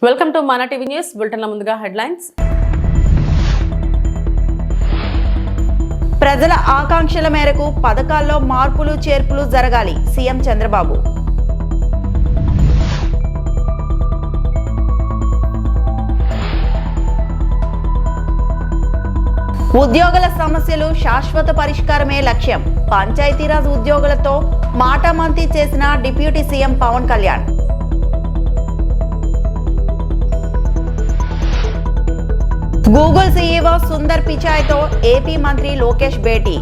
Welcome to మన TV news బులెటిన్ల ముందుగా headlines. ప్రజల ఆకాంక్షల మేరకు పథకాల్లో మార్పులు చేర్పులు జరగాలి సీఎం చంద్రబాబు. ఉద్యోగుల సమస్యలు శాశ్వత పరిష్కారమే లక్ష్యం. పంచాయతీరాజ్ ఉద్యోగులతో మాటామంతి చేసిన deputy CM Pawan Kalyan. Google CEO Sundar పిచాయ్తో ఏపీ మంత్రి లోకేష్ భేటీ.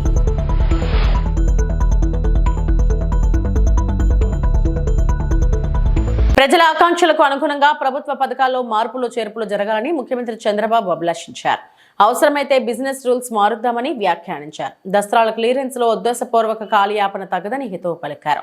ప్రజల ఆకాంక్షలకు అనుగుణంగా ప్రభుత్వ పథకాల్లో మార్పులు చేర్పులు జరగాలని ముఖ్యమంత్రి చంద్రబాబు అభిలషించారు. అవసరమైతే బిజినెస్ రూల్స్ మారుద్దామని వ్యాఖ్యానించారు. దస్త్రాల క్లియరెన్స్ లో ఉద్దేశపూర్వక కాలయాపన తగదని హితవు పలికారు.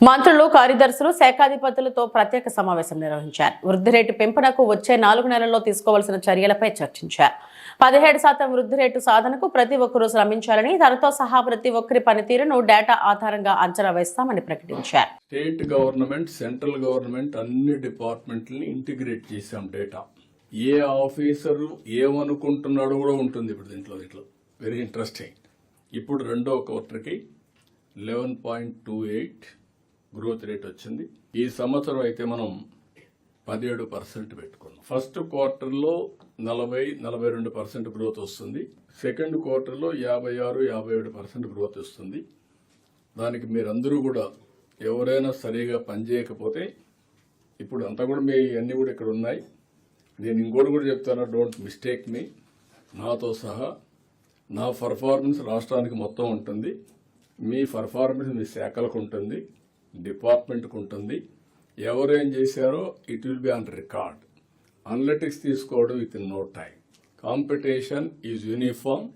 మంత్రులు, కార్యదర్శులు, శాఖాధిపతులతో ప్రత్యేక సమావేశం నిర్వహించారు. వృద్ధి రేటు పెంపునకు వచ్చే 4 నెలల్లో తీసుకోవాల్సిన చర్యలపై చర్చించారు. 17% వృద్ధి రేటు సాధనకు ప్రతి ఒక్కరూ శ్రమించాలని, తనతో సహా ప్రతి ఒక్కరి పనితీరును డేటా ఆధారంగా అంచనా వేస్తామని ప్రకటించారు. స్టేట్ గవర్నమెంట్, సెంట్రల్ గవర్నమెంట్ అన్ని డిపార్ట్మెంట్లని ఇంటిగ్రేట్ చేశాం. డేటా ఏ ఆఫీసరు ఏమనుకుంటున్నాడో కూడా ఉంటుంది ఇప్పుడు దీంట్లో. ఇట్లా వెరీ ఇంట్రెస్టింగ్. ఇప్పుడు రెండో క్వార్టర్కి 11.28 గ్రోత్ రేట్ వచ్చింది. ఈ సంవత్సరం అయితే మనం 17% పెట్టుకున్నాం. ఫస్ట్ క్వార్టర్లో 40-42% గ్రోత్ వస్తుంది. సెకండ్ క్వార్టర్లో 56-57% గ్రోత్ వస్తుంది. దానికి మీరందరూ కూడా ఎవరైనా సరిగా పనిచేయకపోతే, ఇప్పుడు అంతా కూడా మీ అన్నీ కూడా ఇక్కడ ఉన్నాయి. నేను ఇంకోటి కూడా చెప్తాను, డోంట్ మిస్టేక్ మీ. నాతో సహా నా పర్ఫార్మెన్స్ రాష్ట్రానికి మొత్తం ఉంటుంది. మీ పర్ఫార్మెన్స్ మీ శాఖలకు ఉంటుంది, డిపార్ట్మెంట్కి ఉంటుంది. ఎవరేం చేశారో it will be on record. Analytics తీసుకోవడం within no time. Competition is uniform,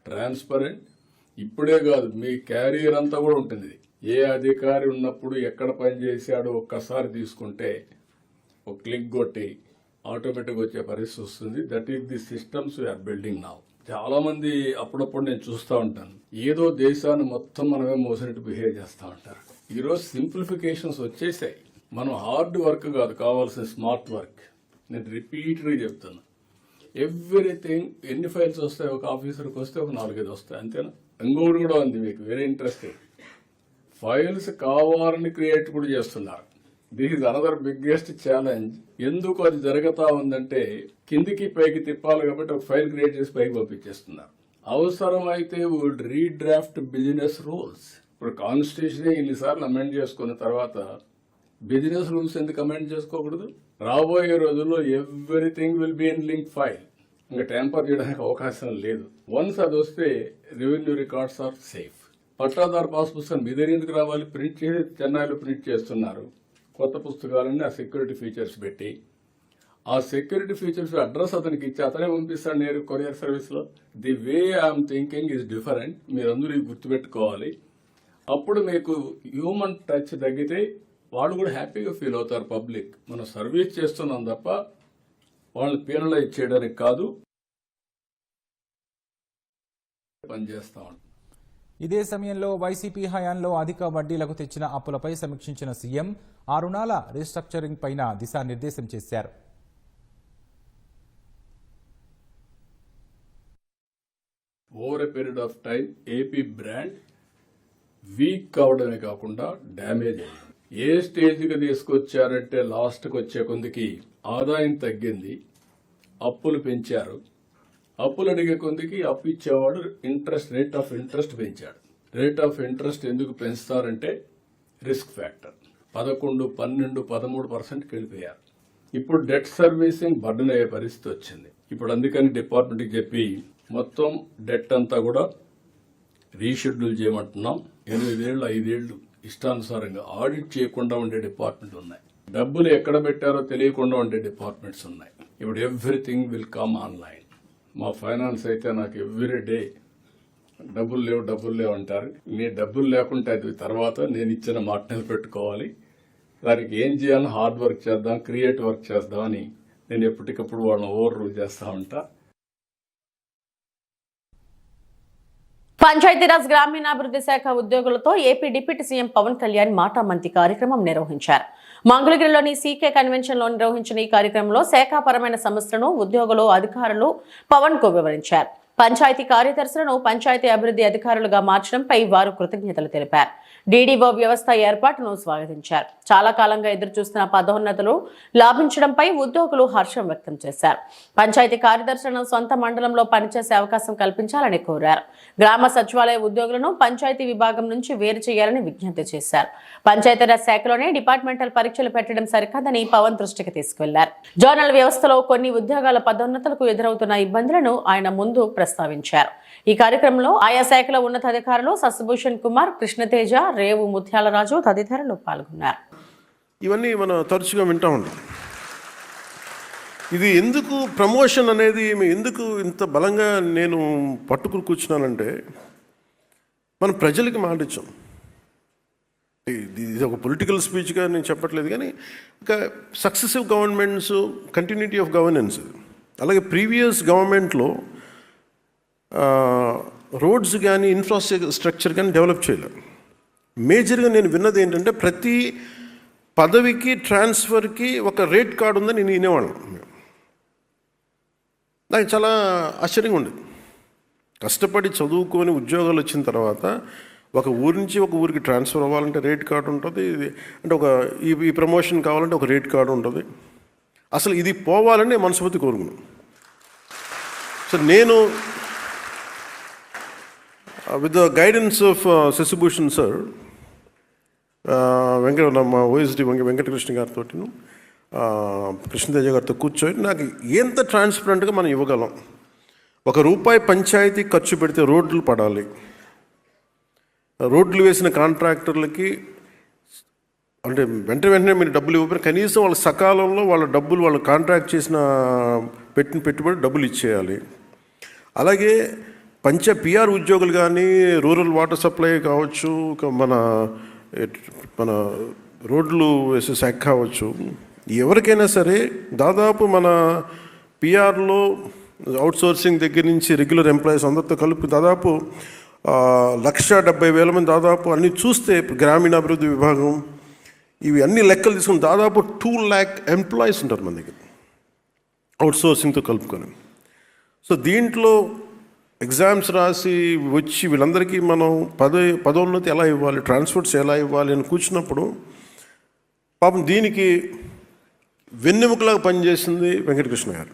transparent. ఇప్పుడే కాదు, మీ క్యారియర్ అంతా కూడా ఉంటుంది. ఏ అధికారి ఉన్నప్పుడు ఎక్కడ పనిచేశాడో ఒక్కసారి తీసుకుంటే ఒక క్లిక్ కొట్టి ఆటోమేటిక్గా వచ్చే పరిస్థితి వస్తుంది. That is the systems we're building now. చాలా మంది అప్పుడప్పుడు నేను చూస్తూ ఉంటాను, ఏదో దేశాన్ని మొత్తం మనమే మోసినట్టు బిహేవ్ చేస్తూ ఉంటారు. ఈరోజు సింప్లిఫికేషన్స్ వచ్చేసాయి. మనం హార్డ్ వర్క్ కాదు కావాల్సిన, స్మార్ట్ వర్క్. నేను రిపీటెడ్గా చెప్తున్నా. ఎవ్రీథింగ్, ఎన్ని ఫైల్స్ వస్తాయి ఒక ఆఫీసర్కి వస్తే ఒక 4-5 వస్తాయి, అంతేనా? ఇంకోటి కూడా ఉంది మీకు వెరీ ఇంట్రెస్టింగ్. ఫైల్స్ కావాలని క్రియేట్ కూడా చేస్తున్నారు. This is another biggest challenge. ఎందుకు అది జరుగుతా ఉందంటే, కిందికి పైకి తిప్పాలి కాబట్టి ఒక ఫైల్ క్రియేట్ చేసి పైకి పంపించేస్తున్నారు. అవసరమైతే వుడ్ రీడ్రాఫ్ట్ బిజినెస్ రూల్స్. ఇప్పుడు కాన్స్టిట్యూషన్ ఇన్నిసార్లు అమెండ్ చేసుకున్న తర్వాత బిజినెస్ రూల్స్ ఎందుకు అమెండ్ చేసుకోకూడదు? రాబోయే రోజుల్లో everything will be in link file. ఇంకా ట్యాంపర్ చేయడానికి అవకాశం లేదు. వన్స్ అది వస్తే రెవెన్యూ రికార్డ్స్ ఆర్ సేఫ్. పట్టాదారు పాస్ పుస్తకం మీ దగ్గర ఎందుకు రావాలి? ప్రింట్ చేసి చెన్నైలో ప్రింట్ చేస్తున్నారు కొత్త పుస్తకాలన్నీ. ఆ సెక్యూరిటీ ఫీచర్స్ పెట్టి, ఆ సెక్యూరిటీ ఫీచర్స్ అడ్రస్ అతనికి ఇచ్చి అతనే పంపిస్తాడు నేరు కొరియర్ సర్వీస్లో. The way I'm thinking is different. మీరందరూ ఇవి గుర్తుపెట్టుకోవాలి. అప్పుడు మీకు హ్యూమన్ టచ్ తగ్గితే వాళ్ళు కూడా హ్యాపీగా ఫీల్ అవుతారు. పబ్లిక్ మనం సర్వీస్ చేస్తున్నాం తప్ప వాళ్ళని పీనలైజ్ చేయడానికి కాదు, పనిచేస్తా ఉంటాం. ఇదే సమయంలో వైసీపీ హయాంలో అధిక వడ్డీలకు తెచ్చిన అప్పులపై సమీక్షించిన సీఎం ఆ రుణాల రీస్ట్రక్చరింగ్ పైన దిశానిర్దేశం చేశారు. Over a period of time AP brand week కావడమే కాకుండా డ్యామేజ్ అయింది. ఏ స్టేజ్కి తీసుకొచ్చారంటే లాస్ట్కి వచ్చే కొందికి ఆదాయం తగ్గింది, అప్పులు పెంచారు. అప్పులు అడిగే కొందికి అప్పు ఇచ్చేవాడు రేట్ ఆఫ్ ఇంట్రెస్ట్ పెంచాడు. రేట్ ఆఫ్ ఇంట్రెస్ట్ ఎందుకు పెంచుతారంటే రిస్క్ ఫ్యాక్టర్. 11, 12, 13%కి వెళ్ళిపోయారు. ఇప్పుడు డెట్ సర్వీసింగ్ బర్డెన్ అయ్యే పరిస్థితి వచ్చింది. ఇప్పుడు అందుకని డిపార్ట్మెంట్కి చెప్పి మొత్తం డెట్ అంతా కూడా రీషెడ్యూల్ చేయమంటున్నాం. 8 ఏళ్ళు 5 ఏళ్ళు ఇష్టానుసారంగా ఆడిట్ చేయకుండా ఉండే డిపార్ట్మెంట్ ఉన్నాయి. డబ్బులు ఎక్కడ పెట్టారో తెలియకుండా ఉండే డిపార్ట్మెంట్స్ ఉన్నాయి. ఇప్పుడు ఎవ్రీథింగ్ విల్ కమ్ ఆన్లైన్. మా ఫైనాన్స్ అయితే నాకు ఎవ్రీ డే డబ్బులు లేవు అంటారు. నీ డబ్బులు లేకుంటే అది తర్వాత నేను ఇచ్చిన మాట నిలబెట్టుకోవాలి. దానికి ఏం చేయాలని హార్డ్ వర్క్ చేద్దాం, క్రియేటివ్ వర్క్ చేద్దామని నేను ఎప్పటికప్పుడు వాళ్ళని ఓవర్ రూల్ చేస్తూ ఉంటా. పంచాయతీరాజ్ గ్రామీణాభివృద్ధి శాఖ ఉద్యోగులతో AP deputy CM Pawan Kalyan మాటామంతి కార్యక్రమం నిర్వహించారు. మంగళగిరిలోని సీకే కన్వెన్షన్ లో నిర్వహించిన ఈ కార్యక్రమంలో శాఖాపరమైన సమస్యలను ఉద్యోగులు, అధికారులు పవన్ కు వివరించారు. పంచాయతీ కార్యదర్శులను పంచాయతీ అభివృద్ధి అధికారులుగా మార్చడంపై వారు కృతజ్ఞతలు తెలిపారు. డీడీఓ వ్యవస్థ ఏర్పాటును స్వాగతించారు. చాలా కాలంగా ఎదురుచూస్తున్న పదోన్నతులు లాభించడంపై ఉద్యోగులు హర్షం వ్యక్తం చేశారు. పంచాయతీ కార్యదర్శులను సొంత మండలంలో పనిచేసే అవకాశం కల్పించాలని కోరారు. గ్రామ సచివాలయ ఉద్యోగులను పంచాయతీ విభాగం నుంచి వేరు చేయాలని విజ్ఞప్తి చేశారు. పంచాయతీరాజ్ శాఖలోనే డిపార్ట్మెంటల్ పరీక్షలు పెట్టడం సరికాదని పవన్ దృష్టికి తీసుకువెళ్లారు. జోనల్ వ్యవస్థలో కొన్ని ఉద్యోగాల పదోన్నతులకు ఎదురవుతున్న ఇబ్బందులను ఆయన ముందు ప్రస్తావించారు. ఈ కార్యక్రమంలో ఆయా శాఖల ఉన్నతాధికారులు శశిభూషణ్ కుమార్, కృష్ణతేజ, రేవు ముత్యాలరాజు తదితరులు పాల్గొన్నారు. ఇవన్నీ మనం తరచుగా వింటూ ఉంటాం. ఇది ఎందుకు ప్రమోషన్ అనేది ఎందుకు ఇంత బలంగా నేను పట్టుకుని కూర్చున్నానంటే, మనం ప్రజలకి మాట ఇచ్చాం. ఇది ఒక పొలిటికల్ స్పీచ్గా నేను చెప్పట్లేదు, కానీ ఒక successive governments continuity of governance. అలాగే ప్రీవియస్ గవర్నమెంట్లో రోడ్స్ కానీ ఇన్ఫ్రాస్ట్రక్చర్ కానీ డెవలప్ చేయలేదు. మేజర్గా నేను విన్నది ఏంటంటే, ప్రతి పదవికి ట్రాన్స్ఫర్కి ఒక రేట్ కార్డు ఉందని నేను వినేవాళ్ళం. నాకు చాలా ఆశ్చర్యంగా ఉండేది. కష్టపడి చదువుకొని ఉద్యోగాలు వచ్చిన తర్వాత ఒక ఊరి నుంచి ఒక ఊరికి ట్రాన్స్ఫర్ అవ్వాలంటే రేట్ కార్డు ఉంటుంది. అంటే ఈ ప్రమోషన్ కావాలంటే ఒక రేట్ కార్డు ఉంటుంది. అసలు ఇది పోవాలని మనస్ఫూర్తి కోరుకున్నాను. సో నేను with the guidance of Sasibhushan sir, మా ఓఎస్డి వెంకటకృష్ణ గారితో, కృష్ణతేజ గారితో కూర్చొని నాకు ఎంత ట్రాన్స్పరెంట్గా మనం ఇవ్వగలం. ₹1 పంచాయతీ ఖర్చు పెడితే రోడ్లు పడాలి. రోడ్లు వేసిన కాంట్రాక్టర్లకి అంటే వెంటనే మీరు డబ్బులు ఇవ్వకపోయినా కనీసం వాళ్ళ సకాలంలో వాళ్ళ డబ్బులు, వాళ్ళు కాంట్రాక్ట్ చేసిన పెట్టిన పెట్టుబడి డబ్బులు ఇచ్చేయాలి. అలాగే పిఆర్ ఉద్యోగులు కానీ, రూరల్ వాటర్ సప్లై కావచ్చు, మన రోడ్లు వేసే శాఖ కావచ్చు, ఎవరికైనా సరే దాదాపు మన పిఆర్లో అవుట్సోర్సింగ్ దగ్గర నుంచి రెగ్యులర్ ఎంప్లాయీస్ అందరితో కలిపి దాదాపు 1,70,000 మంది దాదాపు అన్నీ చూస్తే, గ్రామీణాభివృద్ధి విభాగం ఇవి అన్ని లెక్కలు తీసుకుని దాదాపు 2 lakh ఎంప్లాయీస్ ఉంటారు మన దగ్గర అవుట్సోర్సింగ్తో కలుపుకొని. సో దీంట్లో ఎగ్జామ్స్ రాసి వచ్చి వీళ్ళందరికీ మనం పదోన్నతి ఎలా ఇవ్వాలి, ట్రాన్స్ఫర్స్ ఎలా ఇవ్వాలి అని కూర్చున్నప్పుడు పాపం దీనికి వెన్నెముకలాగా పనిచేసింది వెంకటకృష్ణ గారు.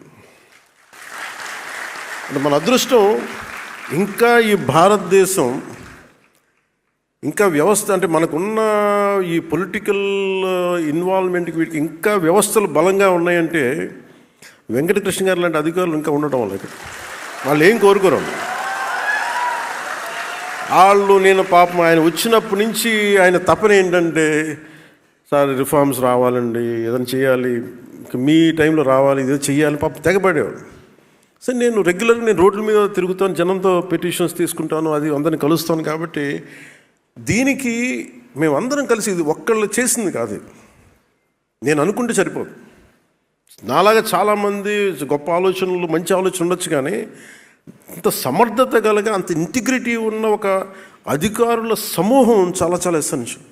అంటే మన అదృష్టం, ఇంకా ఈ భారతదేశం ఇంకా వ్యవస్థ అంటే మనకున్న ఈ పొలిటికల్ ఇన్వాల్వ్మెంట్కి వీటికి ఇంకా వ్యవస్థలు బలంగా ఉన్నాయంటే వెంకటకృష్ణ గారు లాంటి అధికారులు ఇంకా ఉండటం వల్ల. ఇక్కడ వాళ్ళు ఏం కోరుకోరు. నేను పాపం ఆయన వచ్చినప్పటి నుంచి ఆయన తపన ఏంటంటే, సార్ రిఫార్మ్స్ రావాలండి, ఏదైనా చేయాలి, మీ టైంలో రావాలి, ఇదే చెయ్యాలి, పాపం తెగబడేవాడు. సరే నేను రెగ్యులర్గా రోడ్ల మీద తిరుగుతాను, జనంతో పిటిషన్స్ తీసుకుంటాను, అది అందరిని కలుస్తాను. కాబట్టి దీనికి మేమందరం కలిసి, ఇది ఒక్కళ్ళు చేసింది కాదు, నేను అనుకుంటే సరిపోదు. నాలాగా చాలామంది గొప్ప ఆలోచనలు, మంచి ఆలోచన ఉండొచ్చు, కానీ అంత సమర్థత కలగా, అంత ఇంటిగ్రిటీ ఉన్న ఒక అధికారుల సమూహం చాలా చాలా ఎసెన్షియల్.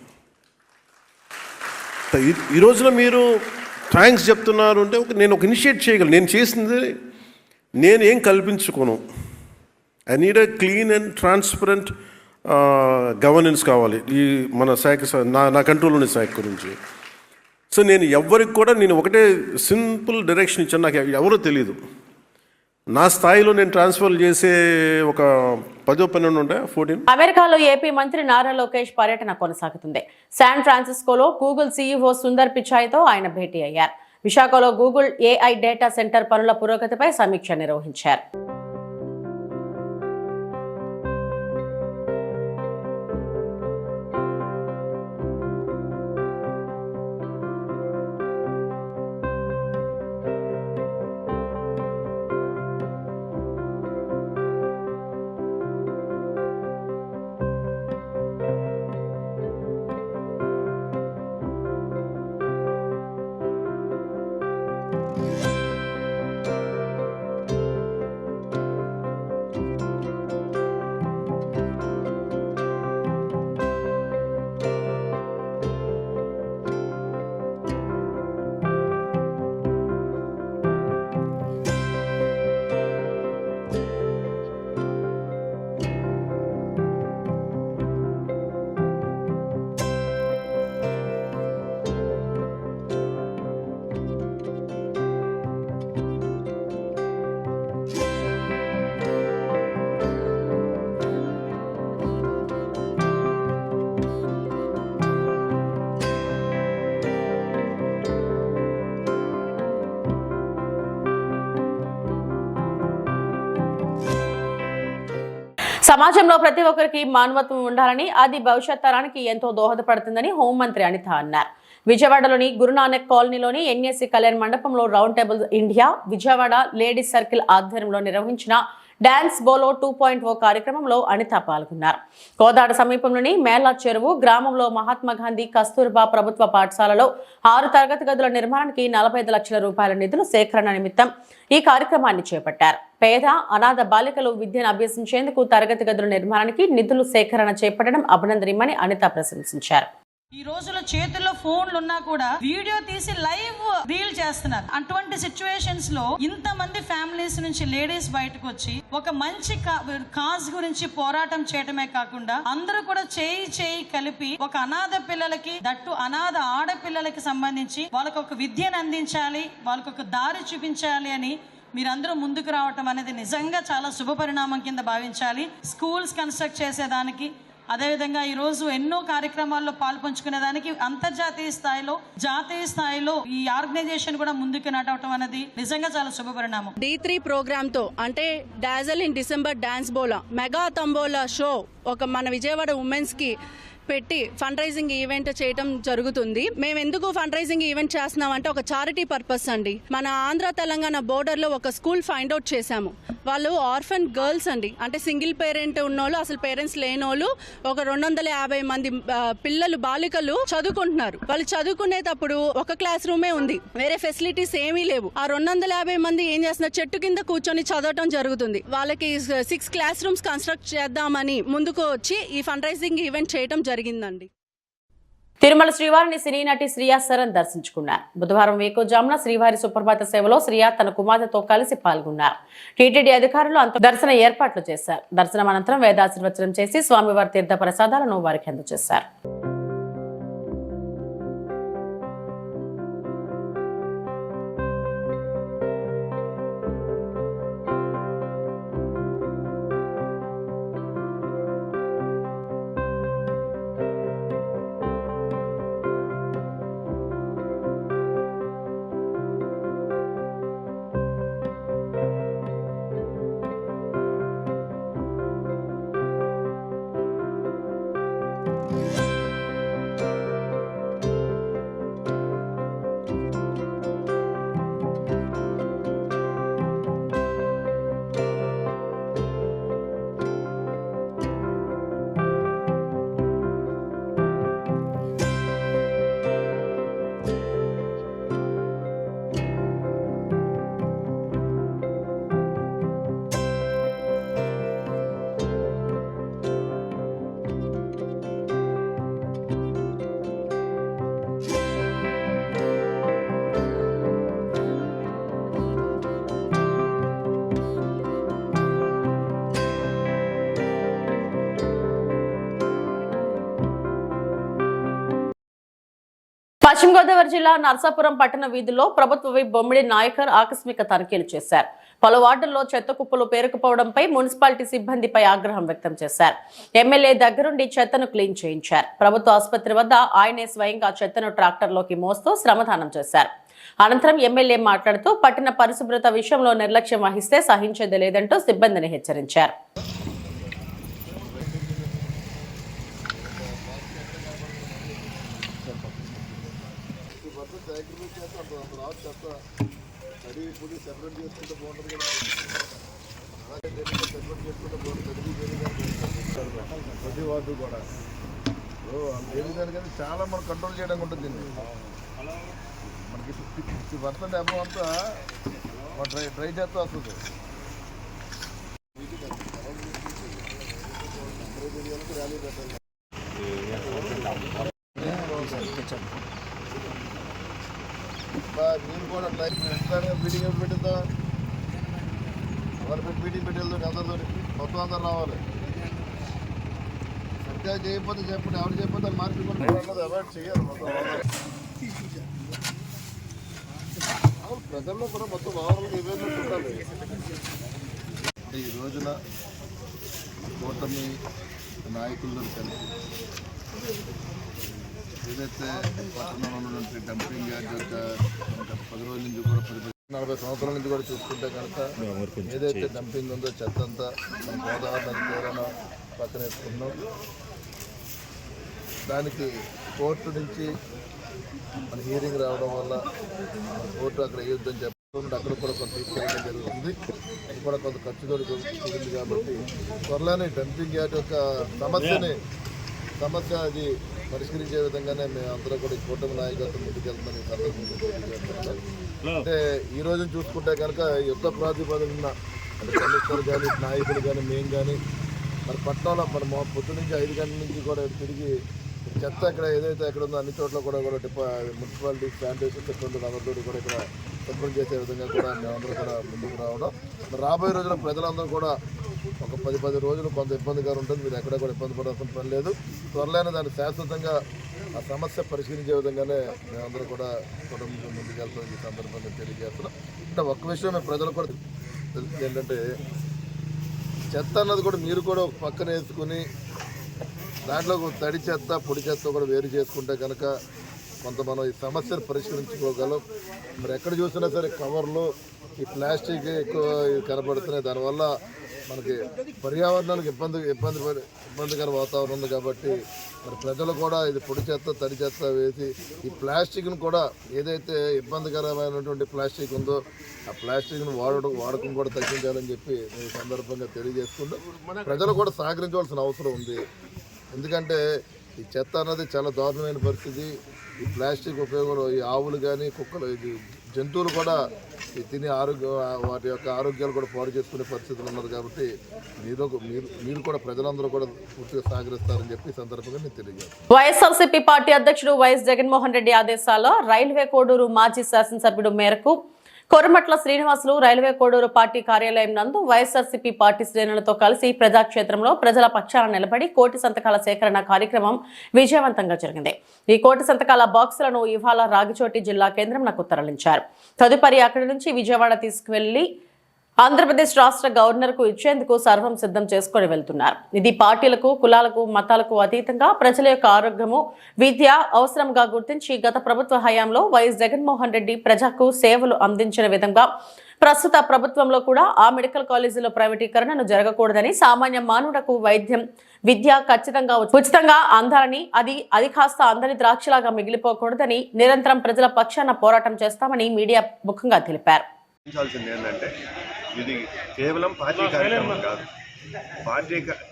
ఈ రోజున మీరు థ్యాంక్స్ చెప్తున్నారు అంటే నేను ఒక ఇనిషియేట్ చేయగలను. నేను చేసింది నేను ఏం కల్పించుకోను. I need a clean and transparent governance కావాలి ఈ మన శాఖ, నా కంట్రోల్లోని శాఖ గురించి. సో నేను ఎవరికి కూడా నేను ఒకటే సింపుల్ డైరెక్షన్ ఇచ్చాను. నాకు ఎవరో తెలియదు. నా స్థాయిలో నేను ట్రాన్స్ఫర్ చేసే ఒక 10-12 ఉంటాయి, 14. అమెరికాలో ఏపీ మంత్రి నారా లోకేష్ పర్యటన కొనసాగుతుంది. శాన్ ఫ్రాన్సిస్కోలో గూగుల్ సీఈఓ సుందర్ పిచాయ్తో ఆయన భేటీ అయ్యారు. విశాఖలో గూగుల్ AI డేటా సెంటర్ పనుల పురోగతిపై సమీక్ష నిర్వహించారు. సమాజంలో ప్రతి ఒక్కరికి మానవత్వం ఉండాలని, అది భవిష్యత్ తరానికి ఎంతో దోహదపడుతుందని హోంమంత్రి అనిత అన్నారు. విజయవాడలోని గురునానక్ కాలనీలోని ఎన్ఎస్సి కళ్యాణ్ మండపంలో round table India Vijayawada ladies circle ఆధ్వర్యంలో నిర్వహించిన డాన్స్ బోలో 2.0 కార్యక్రమంలో అనిత పాల్గొన్నారు. కోదాడ సమీపంలోని మేలా చెరువు గ్రామంలో మహాత్మా గాంధీ కస్తూర్బా ప్రభుత్వ పాఠశాలలో 6 తరగతి గదుల నిర్మాణానికి 45 లక్షల రూపాయల నిధులు సేకరణ నిమిత్తం ఈ కార్యక్రమాన్ని చేపట్టారు. పేద అనాథ బాలికలు విద్యను అభ్యసించేందుకు తరగతి గదుల నిర్మాణానికి నిధులు సేకరణ చేపట్టడం అభినందనీయమని అనిత ప్రశంసించారు. ఈ రోజులో చేతుల్లో ఫోన్లు ఉన్నా కూడా వీడియో తీసి లైవ్ రీల్ చేస్తున్నారు. అటువంటి సిచ్యువేషన్స్ లో ఇంతమంది ఫ్యామిలీస్ నుంచి లేడీస్ బయటకు వచ్చి ఒక మంచి కాజ్ గురించి పోరాటం చేయడమే కాకుండా అందరూ కూడా చేయి కలిపి ఒక అనాథ పిల్లలకి, దట్టు అనాథ ఆడపిల్లలకి సంబంధించి వాళ్ళకు ఒక విద్యను అందించాలి, వాళ్ళకు ఒక దారి చూపించాలి అని మీరందరూ ముందుకు రావటం అనేది నిజంగా చాలా శుభ పరిణామం కింద భావించాలి. స్కూల్స్ కన్స్ట్రక్ట్ చేసేదానికి, అదేవిధంగా ఈరోజు ఎన్నో కార్యక్రమాల్లో పాల్పంచుకునేదానికి అంతర్జాతీయ స్థాయిలో, జాతీయ స్థాయిలో ఈ ఆర్గనైజేషన్ కూడా ముందుకు నడవటం అనేది నిజంగా చాలా శుభ పరిణామం. D3 ప్రోగ్రామ్ తో అంటే డాజల్ ఇన్ డిసెంబర్ డాన్స్ బోలా మెగా తంబోలా షో ఒక మన విజయవాడ ఉమెన్స్ కి పెట్టి ఫండ్ రైజింగ్ ఈవెంట్ చేయడం జరుగుతుంది. మేము ఎందుకు ఫండ్ రైజింగ్ ఈవెంట్ చేస్తున్నాం అంటే ఒక చారిటీ పర్పస్ అండి. మన ఆంధ్ర తెలంగాణ బోర్డర్ లో ఒక స్కూల్ ఫైండ్ అవుట్ చేశాము. వాళ్ళు ఆర్ఫన్ గర్ల్స్ అండి, అంటే సింగిల్ పేరెంట్ ఉన్నోళ్ళు, అసలు పేరెంట్స్ లేనోళ్ళు ఒక 250 మంది పిల్లలు, బాలికలు చదువుకుంటున్నారు. వాళ్ళు చదువుకునేటప్పుడు ఒక క్లాస్ రూమే ఉంది, వేరే ఫెసిలిటీస్ ఏమీ లేవు. ఆ 250 మంది ఏం చేస్తున్నారు, చెట్టు కింద కూర్చొని చదవటం జరుగుతుంది. వాళ్ళకి 6 క్లాస్ రూమ్స్ కన్స్ట్రక్ట్ చేద్దామని ముందుకు వచ్చి ఈ ఫండ్ రైజింగ్ ఈవెంట్ చేయడం జరిగిందండి. తిరుమల శ్రీవారిని సినీ నటి శ్రియా సరన్ దర్శించుకున్నారు. బుధవారం వేకువజామున శ్రీవారి సుప్రభాత సేవలో శ్రియా తన కుమార్తెతో కలిసి పాల్గొన్నారు. టీటీడీ అధికారులు దర్శన ఏర్పాట్లు చేశారు. దర్శనం అనంతరం వేదాశీర్వచనం చేసి స్వామివారి తీర్థ ప్రసాదాలను వారికి అందజేశారు. పశ్చిమ గోదావరి జిల్లా నర్సాపురం పట్టణ వీధుల్లో ప్రభుత్వ విప్ బొమ్మిడి నాయకర్ ఆకస్మిక తనిఖీలు చేశారు. పలు వార్డుల్లో చెత్త కుప్పలు పేరుకుపోవడంపై మున్సిపాలిటీ సిబ్బందిపై ఆగ్రహం వ్యక్తం చేశారు. ఎమ్మెల్యే దగ్గరుండి చెత్తను క్లీన్ చేయించారు. ప్రభుత్వ ఆసుపత్రి వద్ద ఆయనే స్వయంగా చెత్తను ట్రాక్టర్లోకి మోస్తూ శ్రమదానం చేశారు. అనంతరం ఎమ్మెల్యే మాట్లాడుతూ పట్టణ పరిశుభ్రత విషయంలో నిర్లక్ష్యం వహిస్తే సహించేది లేదంటూ సిబ్బందిని హెచ్చరించారు. ప్రతి వార్డు కూడా చాలా మనం కంట్రోల్ చేయడానికి ఉంటుంది. మనకి 50% అబౌవ్ అంతా డ్రై చేస్తూ వస్తుంది. నేను కూడా మీటింగ్ పెట్టిద్దాం, వాళ్ళ మీటింగ్ పెట్టేది అందరితో మొత్తం అందరు రావాలి. సరిగ్గా చేయకపోతే చెప్పండి, ఎవరు చేయకపోతే మార్కెట్ కూడా అవాయిడ్ చేయాలి. మొత్తం ప్రజల్లో కూడా మొత్తం ఓవరాల్గా ఇవన్నీ ఉండాలి. ఈ రోజున కూటమి నాయకుల్లో కలిసి ఏదైతే పట్టణంలో ఉన్నటువంటి డంపింగ్ యార్డ్ యొక్క 10 రోజుల నుంచి కూడా 40 సంవత్సరాల నుంచి కూడా చూసుకుంటే కనుక ఏదైతే డంపింగ్ ఉందో చెత్త అంతా మన గోదావరి నది తీరాన పక్కన వేసుకున్నాం. దానికి కోర్టు నుంచి మన హీరింగ్ రావడం వల్ల కోర్టు అక్కడ వేయొద్దని చెప్పి అక్కడ కూడా కొంత తీసుకెళ్ళడం జరుగుతుంది. అది కూడా కొంత ఖర్చుతో కూడింది కాబట్టి త్వరలోనే డంపింగ్ యార్డ్ యొక్క సమస్య అది పరిష్కరించే విధంగానే మేము అందరూ కూడా ఈ కూటమి నాయకత్వం ముందుకెళ్తున్నాం. ఈ సందర్భంగా అంటే ఈ రోజున చూసుకుంటే కనుక యుద్ధ ప్రాతిపదికన అంటే కమిషనర్ కానీ నాయకులు కానీ మేము కానీ మరి పట్టణంలో మరి పొద్దు నుంచి 5 గంటల నుంచి కూడా తిరిగి చెత్త ఇక్కడ ఏదైతే ఎక్కడ ఉందో అన్ని చోట్ల కూడా మున్సిపాలిటీ శానిటేషన్ సిబ్బందులు అందరితో కూడా ఇక్కడ శుభ్రం చేసే విధంగా కూడా మేమందరూ కూడా ముందుకు రావడం. మరి రాబోయే రోజుల్లో ప్రజలందరూ కూడా ఒక 10 రోజులు కొంత ఇబ్బందిగా ఉంటుంది. మీరు ఎక్కడ కూడా ఇబ్బంది పడాల్సిన పని లేదు. త్వరలోనే దాన్ని శాశ్వతంగా ఆ సమస్య పరిష్కరించే విధంగానే మేమందరూ కూడా కుటుంబం ముందుకెళ్తాం. ఈ సందర్భంగా తెలియజేస్తున్నాం. అంటే ఒక్క విషయం మేము ప్రజలు కూడా తెలుస్తుంది ఏంటంటే చెత్త అన్నది కూడా మీరు కూడా పక్కన వేసుకుని దాంట్లో తడి చెత్త పొడి చెత్త కూడా వేరు చేసుకుంటే కనుక కొంత మనం ఈ సమస్యను పరిష్కరించుకోగలం. మరి ఎక్కడ చూసినా సరే కవర్లు ఈ ప్లాస్టిక్ ఎక్కువ కనబడుతున్నాయి. దానివల్ల మనకి పర్యావరణానికి ఇబ్బందికర వాతావరణం ఉంది కాబట్టి మరి ప్రజలు కూడా ఇది పొడి చెత్త తడి చెత్త వేసి ఈ ప్లాస్టిక్ను కూడా ఏదైతే ఇబ్బందికరమైనటువంటి ప్లాస్టిక్ ఉందో ఆ ప్లాస్టిక్ను వాడకం కూడా తగ్గించాలని చెప్పి ఈ సందర్భంగా తెలియజేసుకుంటూ ప్రజలు కూడా సహకరించవలసిన అవసరం ఉంది. ఎందుకంటే ఈ చెత్త అన్నది చాలా దారుణమైన పరిస్థితి. ఈ ప్లాస్టిక్ ఉపయోగం ఈ ఆవులు కానీ కుక్కలు జంతువులు కూడా తిని వాటి యొక్క ఆరోగ్యాలు కూడా పాడు చేసుకునే పరిస్థితులు ఉన్నారు కాబట్టి మీరు కూడా ప్రజలందరూ కూడా పూర్తిగా సహకరిస్తారని చెప్పి ఈ సందర్భంగా నేను తెలియజేస్తాను. వైఎస్ఆర్సీపీ పార్టీ అధ్యక్షుడు వైఎస్ జగన్మోహన్ రెడ్డి ఆదేశాల్లో రైల్వే కోడూరు మాజీ శాసనసభ్యుడు మేరకు కొరమట్ల శ్రీనివాసులు రైల్వే కోడూరు పార్టీ కార్యాలయం నందు వైఎస్ఆర్సీపీ పార్టీ శ్రేణులతో కలిసి ప్రజాక్షేత్రంలో ప్రజల పక్షాన నిలబడి కోటి సంతకాల సేకరణ కార్యక్రమం విజయవంతంగా జరిగింది. ఈ కోటి సంతకాల బాక్సులను ఇవాళ రాగిచోటి జిల్లా కేంద్రంకు తరలించారు. తదుపరి అక్కడి నుంచి విజయవాడ తీసుకువెళ్లి ఆంధ్రప్రదేశ్ రాష్ట్ర గవర్నర్కు ఇచ్చేందుకు సర్వం సిద్ధం చేసుకుని వెళ్తున్నారు. ఇది పార్టీలకు కులాలకు మతాలకు అతీతంగా ప్రజల యొక్క ఆరోగ్యము విద్య అవసరంగా గుర్తించి గత ప్రభుత్వ హయాంలో వైఎస్ జగన్మోహన్ రెడ్డి ప్రజలకు సేవలు అందించిన విధంగా ప్రస్తుత ప్రభుత్వంలో కూడా ఆ మెడికల్ కాలేజీలో ప్రైవేటీకరణను జరగకూడదని సామాన్య మానవులకు వైద్యం విద్య ఖచ్చితంగా ఉచితంగా అందాలని అది కాస్త అందని ద్రాక్షలాగా మిగిలిపోకూడదని నిరంతరం ప్రజల పక్షాన పోరాటం చేస్తామని మీడియా ముఖంగా తెలిపారు. ఏంటంటే ఇది కేవలం పార్టీ కార్యక్రమం కాదు.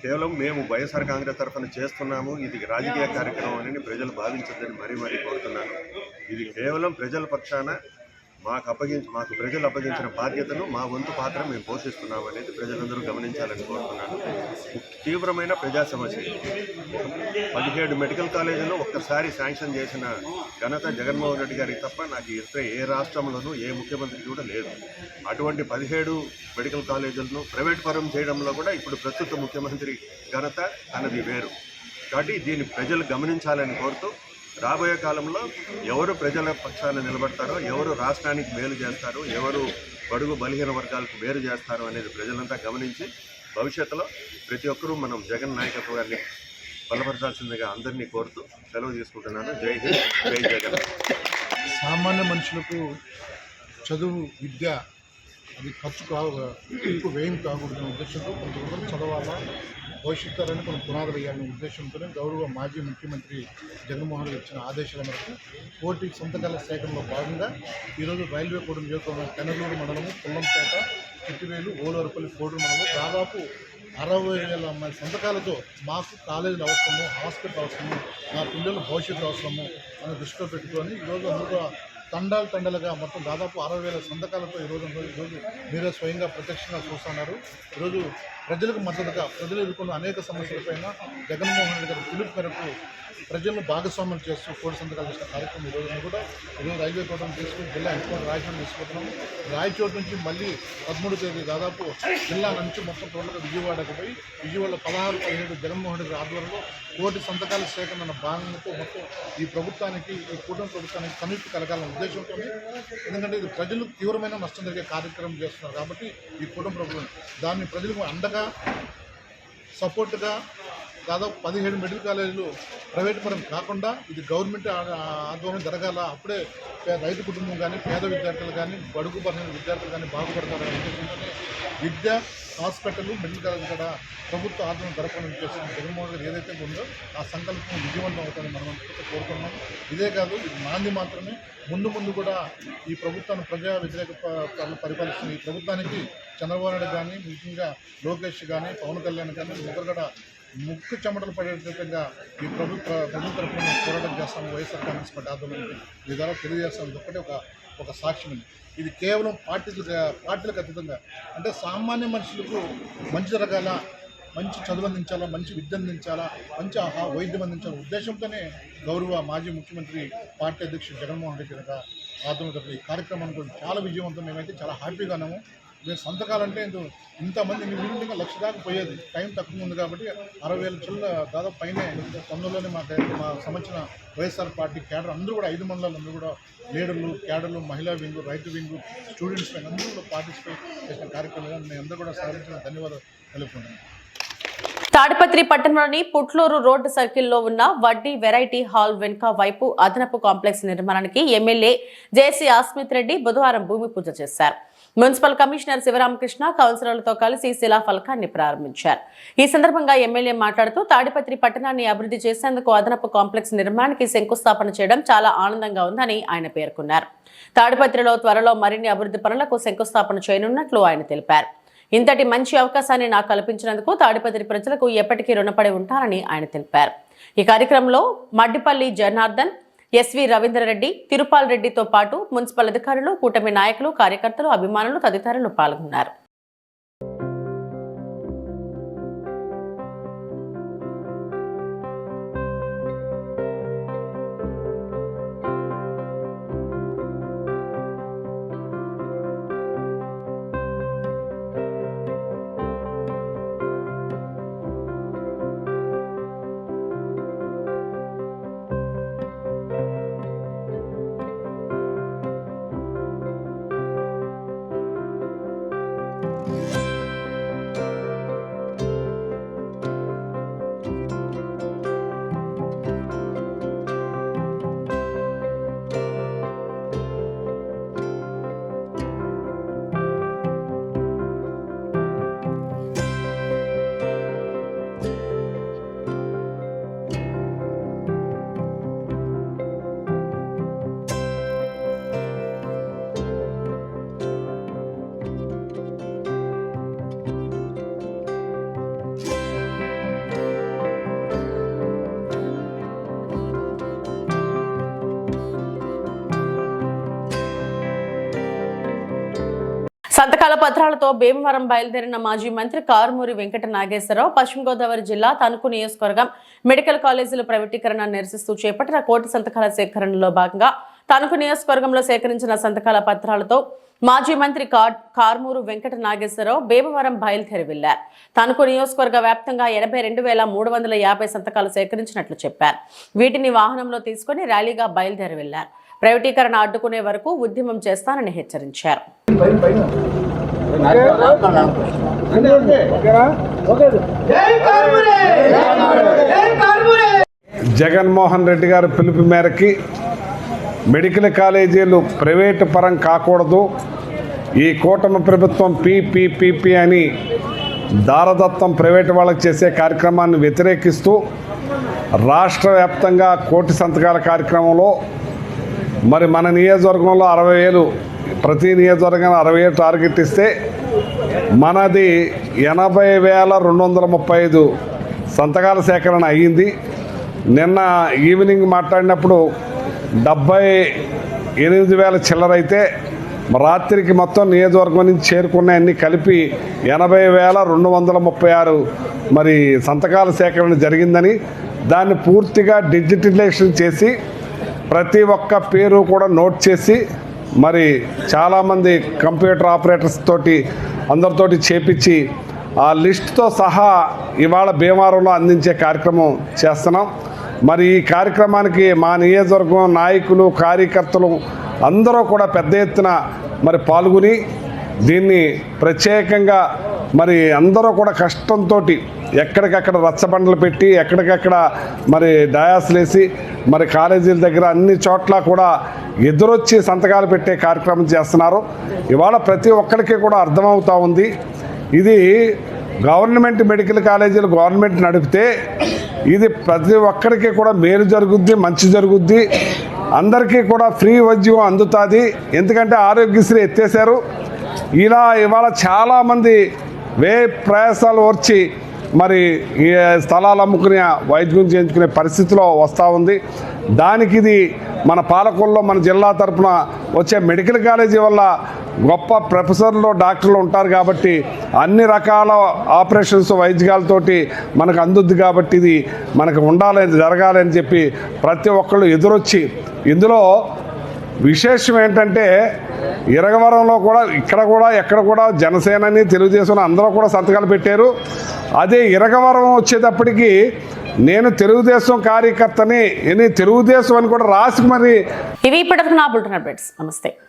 కేవలం మేము వైఎస్ఆర్ కాంగ్రెస్ తరఫున చేస్తున్నాము, ఇది రాజకీయ కార్యక్రమం అని ప్రజలు భావించద్దని మరీ కోరుతున్నాను. ఇది కేవలం ప్రజల పక్షాన మాకు ప్రజలు అప్పగించిన బాధ్యతను మా వంతు పాత్ర మేము పోషిస్తున్నాం అనేది ప్రజలందరూ గమనించాలని కోరుతున్నాను. తీవ్రమైన ప్రజా సమస్య 17 మెడికల్ కాలేజీలో ఒక్కసారి శాంక్షన్ చేసిన ఘనత జగన్మోహన్ రెడ్డి గారికి తప్ప నాకు ఇతర ఏ రాష్ట్రంలోనూ ఏ ముఖ్యమంత్రికి కూడా లేదు. అటువంటి 17 మెడికల్ కాలేజీలను ప్రైవేట్ పరం చేయడంలో కూడా ఇప్పుడు ప్రస్తుత ముఖ్యమంత్రి ఘనత తనది వేరు. కాబట్టి దీన్ని ప్రజలు గమనించాలని కోరుతూ రాబోయే కాలంలో ఎవరు ప్రజల పక్షాన నిలబడతారో, ఎవరు రాష్ట్రానికి మేలు చేస్తారో, ఎవరు బడుగు బలహీన వర్గాలకు మేలు చేస్తారో అనేది ప్రజలంతా గమనించి భవిష్యత్తులో ప్రతి ఒక్కరూ మనం జగన్ నాయకత్వాన్ని బలపరచాల్సిందిగా అందరినీ కోరుతూ సెలవు తీసుకుంటున్నాను. జై హింద్, జై జగన్. సామాన్య మనుషులకు చదువు విద్య అది ఖర్చు ఎక్కువ వ్యయం కాకూడదనే ఉద్దేశంతో కొంతమంది చదవాలా, భవిష్యత్తు తరాన్ని కొన్ని పునాదులు వేయాలనే ఉద్దేశంతోనే గౌరవ మాజీ ముఖ్యమంత్రి జగన్మోహన్ రెడ్డి ఇచ్చిన ఆదేశాల మేరకు కోటి సంతకాల సేకరణలో భాగంగా ఈరోజు రైల్వే కోడూరు నియోజకవర్గం తెనలూరు మండలము, పుల్లంపేట, చిట్టివేలు, ఓలవరపల్లి కోడూరు మండలం దాదాపు 60,000 మంది సంతకాలతో మాకు కాలేజీలు అవసరము, హాస్పిటల్ అవసరము, మా పిల్లల భవిష్యత్తు అవసరము అని దృష్టిలో పెట్టుకొని ఈరోజు అందరూ తండాలుగా మొత్తం దాదాపు 60,000 సంతకాలతో ఈరోజు మీరే స్వయంగా ప్రత్యక్షంగా చూస్తున్నారు. ఈరోజు ప్రజలకు మద్దతుగా ప్రజలు ఎదుర్కొన్న అనేక సమస్యలపైన జగన్మోహన్ రెడ్డి గారి పిలుపు మేరకు ప్రజలను భాగస్వామ్యం చేస్తూ కోటి సంతకాలు చేసిన కార్యక్రమం ఈరోజు రైల్వే కోటను తీసుకుని జిల్లా హెడ్ క్వార్టర్ రాయచోటు తీసుకుంటున్నాము. రాయచోటు నుంచి మళ్ళీ 13వ తేదీ దాదాపు జిల్లా నుంచి మొత్తం టోటల్గా విజయవాడకు పోయి విజయవాడలో 16-17 జగన్మోహన్ రెడ్డి ఆధ్వర్యంలో కోటి సంతకాల సేకరణ భాగంతో మొత్తం ఈ ప్రభుత్వానికి, ఈ కూటమి ప్రభుత్వానికి కనువిప్పు కలగాలనే ఉద్దేశంతో, ఎందుకంటే ఇది ప్రజలు తీవ్రమైన నష్టం జరిగే కార్యక్రమం చేస్తున్నారు కాబట్టి ఈ కూటమి ప్రభుత్వం దాన్ని ప్రజలకు అండగా సపోర్ట్గా దాదాపు 17 మెడికల్ కాలేజీలు ప్రైవేట్ పరం కాకుండా ఇది గవర్నమెంట్ ఆధ్వర్యం జరగాల. అప్పుడే రైతు కుటుంబం కానీ, పేద విద్యార్థులు కానీ, బడుగు బలహీన విద్యార్థులు కానీ బాగుపడతారనే ఉద్దేశంతోనే విద్య, హాస్పిటల్, మెడికల్ కాలేజ్ కూడా ప్రభుత్వ ఆధ్వర్యం జరపాలని చేసిన జగన్మోహన్ గారు ఏదైతే ఉందో ఆ సంకల్పం విజయవంతం అవుతుందని మనం కోరుకున్నాం. ఇదే కాదు, ఇది నాంది మాత్రమే. ముందు కూడా ఈ ప్రభుత్వాన్ని ప్రజా వ్యతిరేక పరిపాలిస్తున్న ఈ ప్రభుత్వానికి చంద్రబాబు నాయుడు కానీ, ముఖ్యంగా లోకేష్ కానీ, పవన్ కళ్యాణ్ కానీ ముగ్గురు కూడా ముక్కు చెమటలు పడేటట్టుగా ఈ ప్రభుత్వ తరఫున పోరాటం చేస్తాము. వైఎస్ఆర్ కాంగ్రెస్ పార్టీ ఆధ్వర్యంలో ఈ ద్వారా తెలియజేస్తాం. ఇది ఒక్కటే ఒక సాక్ష్యం. ఇది కేవలం పార్టీలకు అతీతంగా, అంటే సామాన్య మనుషులకు మంచి జరగాల, మంచి చదువు అందించాలా, మంచి విద్య అందించాలా, మంచి వైద్యం అందించాల ఉద్దేశంతోనే గౌరవ మాజీ ముఖ్యమంత్రి పార్టీ అధ్యక్షుడు జగన్మోహన్ రెడ్డి గారి ఆధ్వర్యంలో ఈ కార్యక్రమాన్ని కూడా చాలా విజయవంతం. మేమైతే చాలా హ్యాపీగా ఉన్నాము. మేము సంతకాలంటే ఇంతమంది ఇంకా 1,00,000 దాకా పోయేది. టైం తక్కువ ఉంది కాబట్టి 60,000 చిల్ల దాదాపు పైనే తొందరలోనే మా సంబంధించిన వైఎస్ఆర్ పార్టీ క్యాడర్ అందరూ కూడా 5 మండలాలు అందరూ కూడా లీడర్లు, క్యాడర్లు, మహిళా వింగ్, రైతు వింగ్, స్టూడెంట్స్ అందరూ కూడా పార్టిసిపేట్ చేసిన కార్యక్రమంలో మేము అందరూ కూడా సహకరించిన ధన్యవాదాలు తెలుపుతున్నాను. తాడిపత్రి పట్టణంలోని పుట్లూరు రోడ్డు సర్కిల్లో ఉన్న వడ్డీ వెరైటీ హాల్ వెనుక వైపు అదనపు కాంప్లెక్స్ నిర్మాణానికి ఎమ్మెల్యే జేసీ ఆస్మిత్ రెడ్డి బుధవారం భూమి పూజ చేశారు. మున్సిపల్ కమిషనర్ శివరామకృష్ణ కౌన్సిలర్లతో కలిసి శిలా ఫలకాన్ని ప్రారంభించారు. ఈ సందర్భంగా ఎమ్మెల్యే మాట్లాడుతూ తాడిపత్రి పట్టణాన్ని అభివృద్ధి చేసేందుకు అదనపు కాంప్లెక్స్ నిర్మాణానికి శంకుస్థాపన చేయడం చాలా ఆనందంగా ఉందని ఆయన పేర్కొన్నారు. తాడిపత్రిలో త్వరలో మరిన్ని అభివృద్ధి పనులకు శంకుస్థాపన చేయనున్నట్లు ఆయన తెలిపారు. ఇంతటి మంచి అవకాశాన్ని నాకు కల్పించినందుకు తాడిపత్రి ప్రజలకు ఎప్పటికీ రుణపడి ఉంటారని ఆయన తెలిపారు. ఈ కార్యక్రమంలో మడ్డిపల్లి జనార్దన్, ఎస్వి రవీంద్రరెడ్డి, తిరుపాల్ రెడ్డితో పాటు మున్సిపల్ అధికారులు, కూటమి నాయకులు, కార్యకర్తలు, అభిమానులు తదితరులు పాల్గొన్నారు. సంతకాల పత్రాలతో భీమవరం బయలుదేరిన మాజీ మంత్రి కారుమూరి వెంకట నాగేశ్వరరావు పశ్చిమ గోదావరి జిల్లా తణుకు నియోజకవర్గం మెడికల్ కాలేజీల ప్రైవేటీకరణ నిరసిస్తూ చేపట్టిన కోటి సంతకాల సేకరణలో భాగంగా తణుకు నియోజకవర్గంలో సేకరించిన సంతకాల పత్రాలతో మాజీ మంత్రి కారుమూరు వెంకట నాగేశ్వరరావు భీమవరం బయలుదేరి వెళ్లారు. తణుకు నియోజకవర్గ వ్యాప్తంగా 82,350 సంతకాలు సేకరించినట్లు చెప్పారు. వీటిని వాహనంలో తీసుకుని ర్యాలీగా బయలుదేరి వెళ్లారు. ప్రైవేటీకరణ అడ్డుకునే వరకు ఉద్యమం చేస్తానని హెచ్చరించారు. జగన్మోహన్ రెడ్డి గారి పిలుపు మేరకి మెడికల్ కాలేజీలు ప్రైవేటు పరం కాకూడదు, ఈ కూటమి ప్రభుత్వం పీపీపీపీ అని దారదత్తం ప్రైవేటు వాళ్ళకి చేసే కార్యక్రమాన్ని వ్యతిరేకిస్తూ రాష్ట్ర వ్యాప్తంగా కోటి సంతకాల కార్యక్రమంలో మరి మన నియోజకవర్గంలో 60,000, ప్రతి నియోజకవర్గంలో 60,000 టార్గెట్ ఇస్తే మనది 80,235 సంతకాల సేకరణ అయ్యింది. నిన్న ఈవినింగ్ మాట్లాడినప్పుడు 78,000 చిల్లరైతే రాత్రికి మొత్తం నియోజకవర్గం నుంచి చేరుకున్నాయన్నీ కలిపి 80,236 మరి సంతకాల సేకరణ జరిగిందని, దాన్ని పూర్తిగా డిజిటలైజేషన్ చేసి ప్రతి ఒక్క పేరు కూడా నోట్ చేసి మరి చాలామంది కంప్యూటర్ ఆపరేటర్స్ తోటి అందరితోటి చేపించి ఆ లిస్టుతో సహా ఇవాళ భీమవరంలో అందించే కార్యక్రమం చేస్తున్నాం. మరి ఈ కార్యక్రమానికి మా నియోజకవర్గం నాయకులు, కార్యకర్తలు అందరూ కూడా పెద్ద ఎత్తున మరి పాల్గొని దీన్ని ప్రత్యేకంగా మరి అందరూ కూడా కష్టంతో ఎక్కడికక్కడ రచ్చబండలు పెట్టి ఎక్కడికక్కడ మరి డయాస్లు వేసి మరి కాలేజీల దగ్గర అన్ని చోట్ల కూడా ఎదురొచ్చి సంతకాలు పెట్టే కార్యక్రమం చేస్తున్నారు. ఇవాళ ప్రతి ఒక్కరికి కూడా అర్థమవుతా ఉంది, ఇది గవర్నమెంట్ మెడికల్ కాలేజీలు గవర్నమెంట్ నడిపితే ఇది ప్రతి ఒక్కరికి కూడా మేలు జరుగుద్ది, మంచి జరుగుద్ది, అందరికీ కూడా ఫ్రీ వైద్యం అందుతుంది. ఎందుకంటే ఆరోగ్యశ్రీ ఎత్తేసారు. ఇలా ఇవాళ చాలామంది ప్రయాసాలు వచ్చి మరి ఈ స్థలాలు అమ్ముకునే వైద్యం చేయించుకునే పరిస్థితిలో వస్తూ ఉంది. దానికి ఇది మన పాలకొల్లో మన జిల్లా తరఫున వచ్చే మెడికల్ కాలేజీ వల్ల గొప్ప ప్రొఫెసర్లు డాక్టర్లు ఉంటారు కాబట్టి అన్ని రకాల ఆపరేషన్స్ వైద్యాలతోటి మనకు అందుద్ది కాబట్టి ఇది మనకు ఉండాలని జరగాలని చెప్పి ప్రతి ఒక్కళ్ళు ఎదురొచ్చి, ఇందులో విశేషం ఏంటంటే ఇరగవరంలో కూడా ఎక్కడ కూడా జనసేనని తెలుగుదేశం అందరూ కూడా సంతకాలు పెట్టారు. అదే ఇరగవరం వచ్చేటప్పటికి నేను తెలుగుదేశం కార్యకర్తని తెలుగుదేశం అని కూడా రాసి మరి ఇవి ఇప్పటివరకు నా బులెటిన్ అప్డేట్స్. నమస్తే.